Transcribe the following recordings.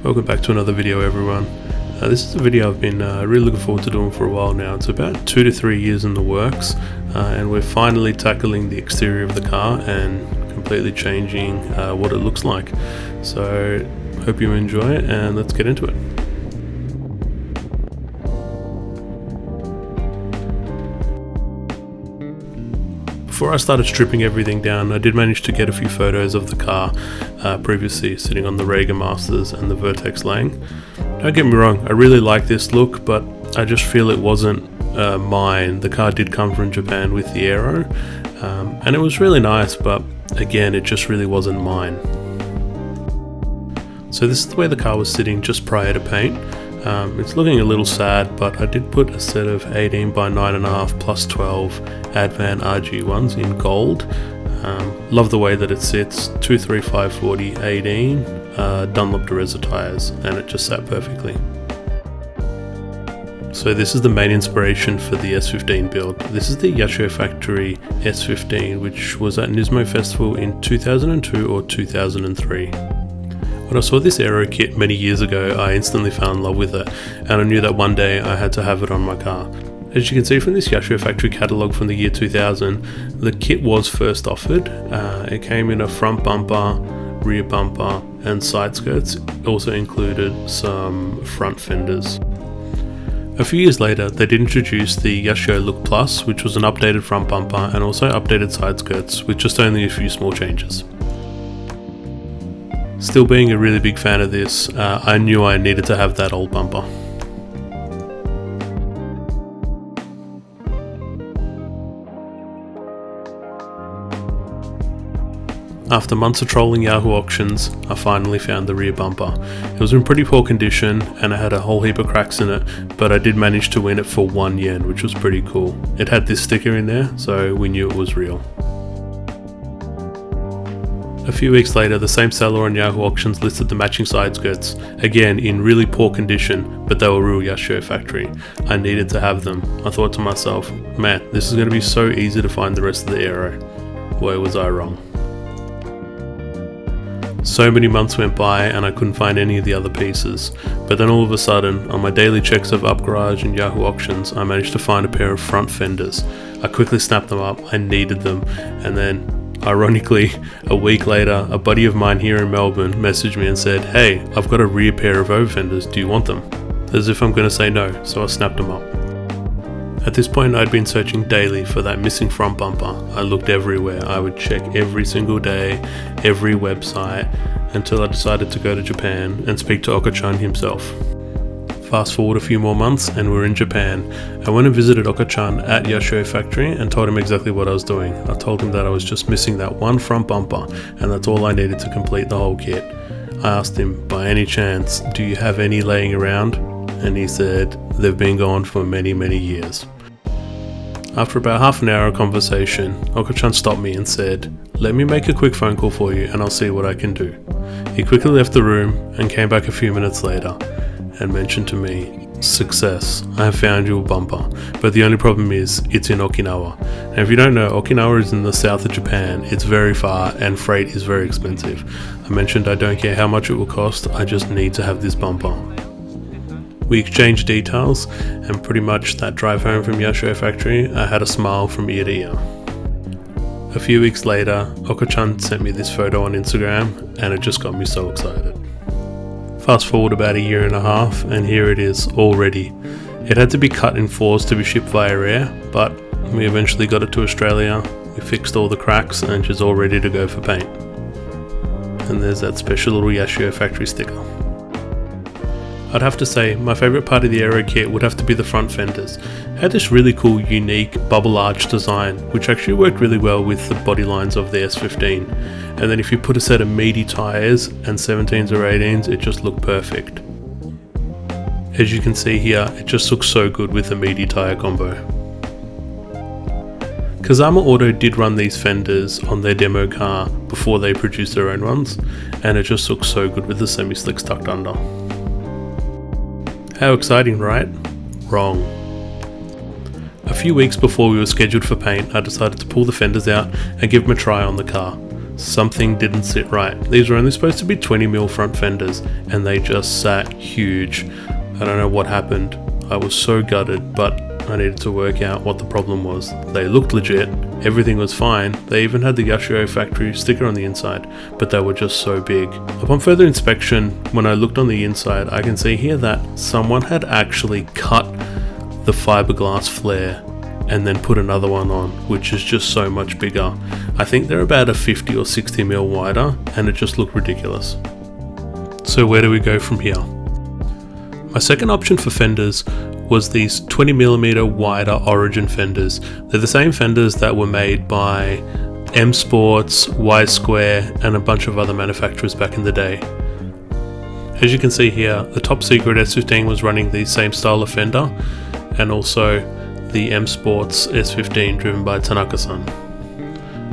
Welcome back to another video, everyone. This is a video I've been really looking forward to doing for a while now. It's about 2 to 3 years in the works, and we're finally tackling the exterior of the car and completely changing what it looks like. So hope you enjoy it, and let's get into it. Before I started stripping everything down, I did manage to get a few photos of the car previously sitting on the Rega Masters and the Vertex Lang. Don't get me wrong, I really like this look, but I just feel it wasn't mine. The car did come from Japan with the aero, and it was really nice, but again, it just really wasn't mine. So this is the way the car was sitting just prior to paint. It's looking a little sad, but I did put a set of 18 by 9.5 plus 12 Advan RG ones in gold. Love the way that it sits. 235/40 18 Dunlop Dureza tyres, and it just sat perfectly. So this is the main inspiration for the S15 build. This is the Yashio Factory S15, which was at Nismo Festival in 2002 or 2003. When I saw this aero kit many years ago, I instantly fell in love with it, and I knew that one day I had to have it on my car. As you can see from this Yashio Factory catalogue from the year 2000, the kit was first offered. It came in a front bumper, rear bumper and side skirts. It also included some front fenders. A few years later, they did introduce the Yashio Look Plus, which was an updated front bumper and also updated side skirts with just only a few small changes. Still being a really big fan of this, I knew I needed to have that old bumper. After months of trolling Yahoo auctions, I finally found the rear bumper. It was in pretty poor condition and it had a whole heap of cracks in it, but I did manage to win it for $1, which was pretty cool. It had this sticker in there, so we knew it was real. A few weeks later, the same seller on Yahoo Auctions listed the matching side skirts, again in really poor condition, but they were real Yashio Factory. I needed to have them. I thought to myself, man, this is going to be so easy to find the rest of the aero. Boy, was I wrong. So many months went by and I couldn't find any of the other pieces, but then all of a sudden, on my daily checks of UpGarage and Yahoo Auctions, I managed to find a pair of front fenders. I quickly snapped them up, I needed them, and then ironically, a week later, a buddy of mine here in Melbourne messaged me and said, "Hey, I've got a rear pair of over fenders, do you want them?" As if I'm going to say no, so I snapped them up. At this point, I'd been searching daily for that missing front bumper. I looked everywhere. I would check every single day, every website, until I decided to go to Japan and speak to Okachan himself. Fast forward a few more months and we're in Japan. I went and visited Okachan at Yashio Factory and told him exactly what I was doing. I told him that I was just missing that one front bumper and that's all I needed to complete the whole kit. I asked him, by any chance, do you have any laying around? And he said, they've been gone for many, many years. After about half an hour of conversation, Okachan stopped me and said, "Let me make a quick phone call for you and I'll see what I can do." He quickly left the room and came back a few minutes later and mentioned to me, "Success, I have found you a bumper, but the only problem is it's in Okinawa." Now if you don't know, Okinawa is in the south of Japan, it's very far and freight is very expensive. I mentioned I don't care how much it will cost, I just need to have this bumper. We exchanged details and pretty much that drive home from Yashio Factory, I had a smile from ear to ear. A few weeks later, Okachan sent me this photo on Instagram and it just got me so excited. Fast forward about a year and a half and here it is, all ready. It had to be cut in fours to be shipped via air, but we eventually got it to Australia, we fixed all the cracks and she's all ready to go for paint. And there's that special little Yashio Factory sticker. I'd have to say, my favourite part of the aero kit would have to be the front fenders. It had this really cool, unique bubble arch design, which actually worked really well with the body lines of the S15. And then if you put a set of meaty tyres and 17s or 18s, it just looked perfect. As you can see here, it just looks so good with the meaty tyre combo. Kazama Auto did run these fenders on their demo car before they produced their own ones, and it just looks so good with the semi-slicks tucked under. How exciting, right? Wrong. A few weeks before we were scheduled for paint, I decided to pull the fenders out and give them a try on the car. something didn't sit right. These were only supposed to be 20mm front fenders and they just sat huge. I don't know what happened. I was so gutted, but I needed to work out what the problem was. They looked legit, everything was fine, they even had the Yashio Factory sticker on the inside, but they were just so big. Upon further inspection, when I looked on the inside, I can see here that someone had actually cut the fiberglass flare and then put another one on, which is just so much bigger. I think they're about a 50 or 60mm wider, and it just looked ridiculous. So where do we go from here? My second option for fenders was these 20mm wider Origin fenders. They're the same fenders that were made by M Sports, Y Square, and a bunch of other manufacturers back in the day. As you can see here, the top secret S15 was running the same style of fender, and also the M Sports S15 driven by Tanaka-san.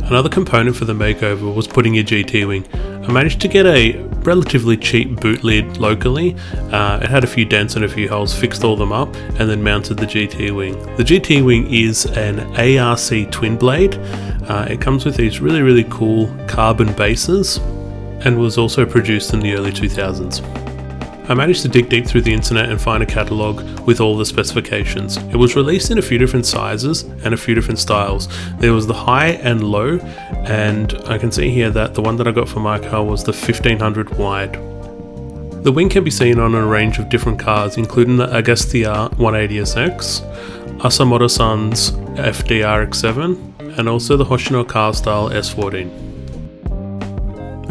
Another component for the makeover was putting your GT wing. I managed to get a relatively cheap boot lid locally. It had a few dents and a few holes, fixed all them up, and then mounted the GT wing. The GT wing is an ARC twin blade. It comes with these really cool carbon bases and was also produced in the early 2000s. I managed to dig deep through the internet and find a catalogue with all the specifications. It was released in a few different sizes and a few different styles. There was the high and low, and I can see here that the one that I got for my car was the 1500 wide. The wing can be seen on a range of different cars, including the Agastya 180SX, Asamoto-san's FDRX7, and also the Hoshino car style S14.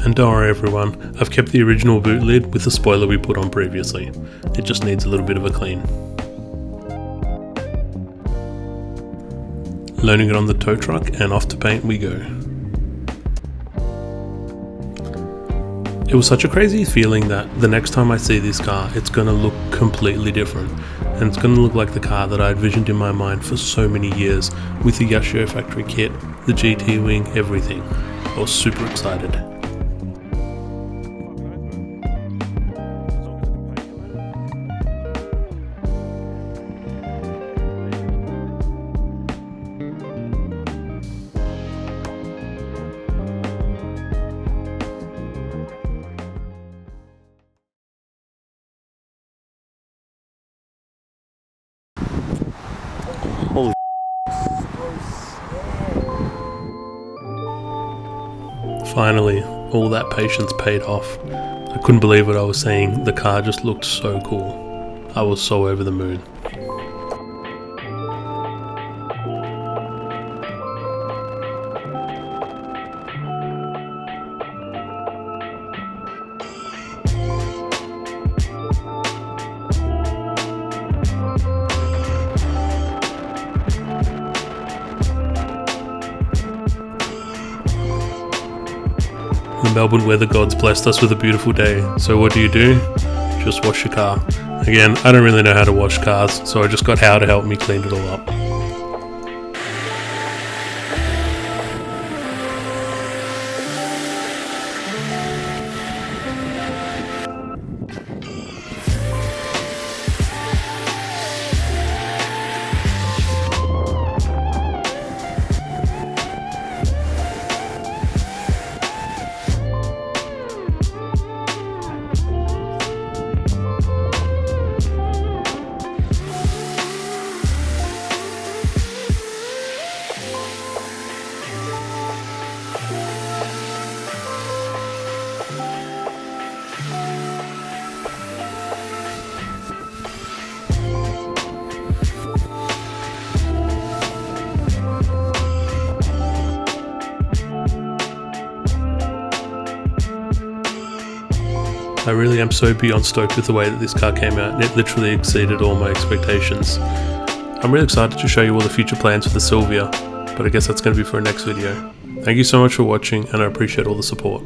And don't worry everyone, I've kept the original boot lid with the spoiler we put on previously. It just needs a little bit of a clean. Loading it on the tow truck and off to paint we go. It was such a crazy feeling that the next time I see this car, it's going to look completely different. And it's going to look like the car that I envisioned in my mind for so many years, with the Yashio Factory kit, the GT wing, everything. I was super excited. Holy Finally, all that patience paid off. I couldn't believe what I was seeing. The car just looked so cool. I was so over the moon. The Melbourne weather gods blessed us with a beautiful day, so what do? Just wash your car. Again, I don't really know how to wash cars, so I just got How to help me clean it all up. I really am so beyond stoked with the way that this car came out, and it literally exceeded all my expectations. I'm really excited to show you all the future plans for the Silvia, but I guess that's going to be for a next video. Thank you so much for watching, and I appreciate all the support.